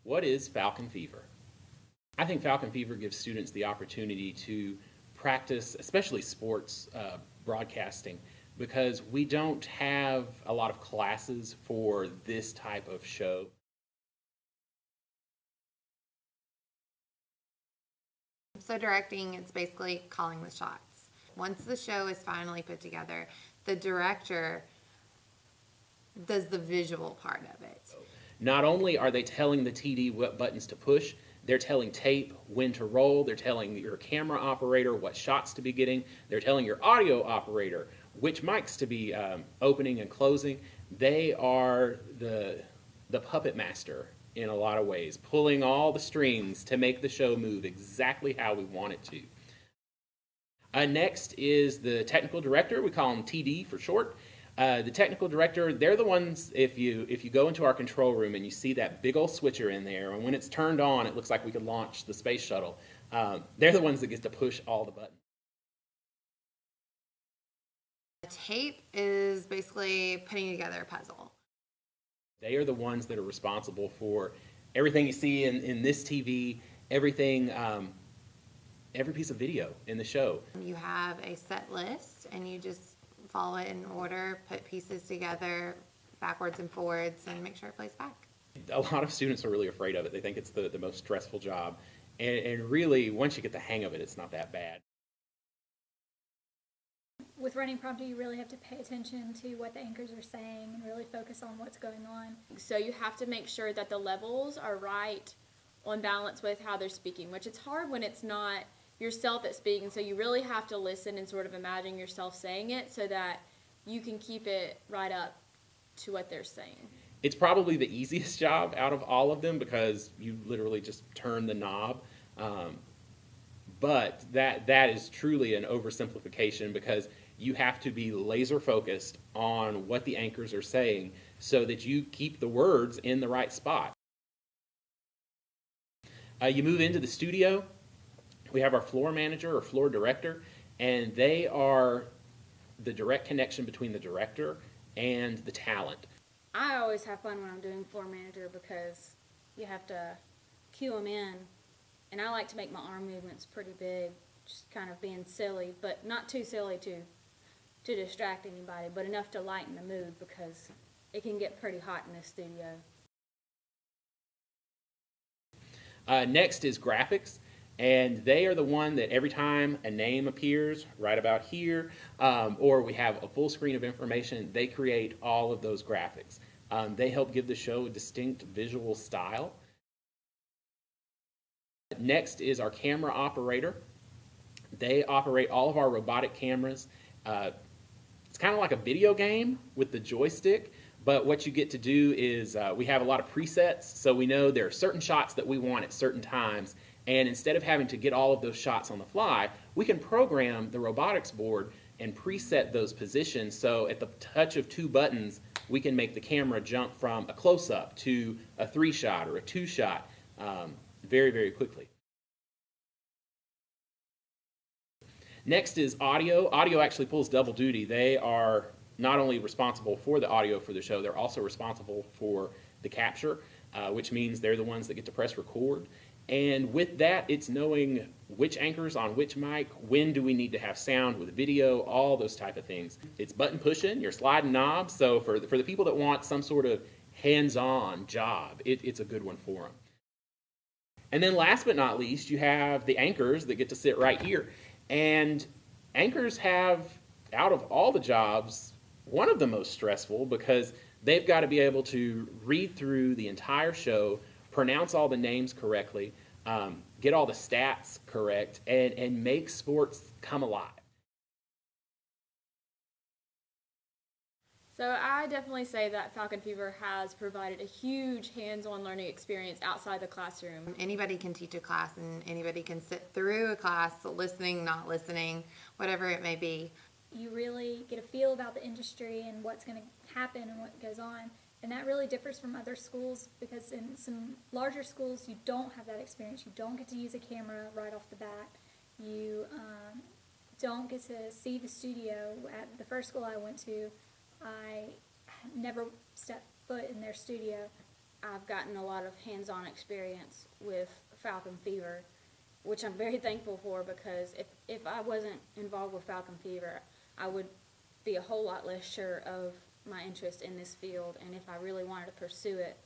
What is Falcon Fever? I think Falcon Fever gives students the opportunity to practice, especially sports broadcasting, because we don't have a lot of classes for this type of show. So directing, it's basically calling the shots. Once the show is finally put together, the director does the visual part of it. Not only are they telling the TD what buttons to push, they're telling tape when to roll, they're telling your camera operator what shots to be getting, they're telling your audio operator which mics to be opening and closing. They are the puppet master in a lot of ways, pulling all the strings to make the show move exactly how we want it to. Next is the technical director. We call him TD for short. The technical director, they're the ones, if you go into our control room and you see that big old switcher in there, and when it's turned on, it looks like we could launch the space shuttle. They're the ones that get to push all the buttons. Tape is basically putting together a puzzle. They are the ones that are responsible for everything you see in this TV, everything, every piece of video in the show. You have a set list and you just follow it in order, put pieces together backwards and forwards, and make sure it plays back. A lot of students are really afraid of it. They think it's the most stressful job. And really, once you get the hang of it, it's not that bad. With running prompter, you really have to pay attention to what the anchors are saying and really focus on what's going on. So you have to make sure that the levels are right on balance with how they're speaking, which it's hard when it's not yourself that's speaking. So you really have to listen and sort of imagine yourself saying it so that you can keep it right up to what they're saying. It's probably the easiest job out of all of them because you literally just turn the knob. But that is truly an oversimplification because you have to be laser focused on what the anchors are saying so that you keep the words in the right spot. You move into the studio. We have our floor manager or floor director, and they are the direct connection between the director and the talent. I always have fun when I'm doing floor manager because you have to cue them in, and I like to make my arm movements pretty big, just kind of being silly, but not too silly to distract anybody, but enough to lighten the mood because it can get pretty hot in this studio. Next is graphics, and they are the one that every time a name appears right about here, or we have a full screen of information, they create all of those graphics. They help give the show a distinct visual style. Next is our camera operator. They operate all of our robotic cameras. It's kind of like a video game with the joystick, but what you get to do is we have a lot of presets, so we know there are certain shots that we want at certain times, and instead of having to get all of those shots on the fly, we can program the robotics board and preset those positions, so at the touch of two buttons, we can make the camera jump from a close-up to a 3-shot or a 2-shot very, very quickly. Next is audio. Audio actually pulls double duty. They are not only responsible for the audio for the show, they're also responsible for the capture, which means they're the ones that get to press record. And with that, it's knowing which anchors on which mic, when do we need to have sound with video, all those type of things. It's button pushing, you're sliding knobs, so for the people that want some sort of hands-on job, it's a good one for them. And then last but not least, you have the anchors that get to sit right here. And anchors have, out of all the jobs, one of the most stressful because they've got to be able to read through the entire show, pronounce all the names correctly, get all the stats correct, and make sports come alive. So I definitely say that Falcon Fever has provided a huge hands-on learning experience outside the classroom. Anybody can teach a class and anybody can sit through a class, listening, not listening, whatever it may be. You really get a feel about the industry and what's going to happen and what goes on. And that really differs from other schools because in some larger schools you don't have that experience. You don't get to use a camera right off the bat. You don't get to see the studio. At the first school I went to, I never stepped foot in their studio. I've gotten a lot of hands-on experience with Falcon Fever, which I'm very thankful for, because if I wasn't involved with Falcon Fever, I would be a whole lot less sure of my interest in this field and if I really wanted to pursue it.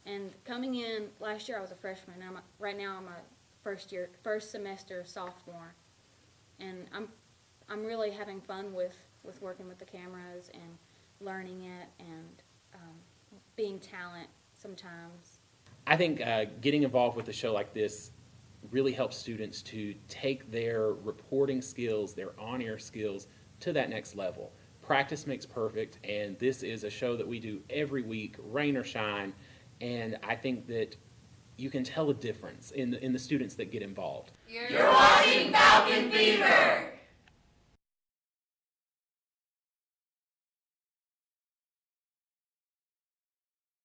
And coming in, last year I was a freshman, and right now I'm a first semester sophomore. And I'm really having fun with working with the cameras and learning it and being talent sometimes. I think getting involved with a show like this really helps students to take their reporting skills, their on-air skills to that next level. Practice makes perfect, and this is a show that we do every week, rain or shine, and I think that you can tell a difference in the students that get involved. You're watching Falcon Fever!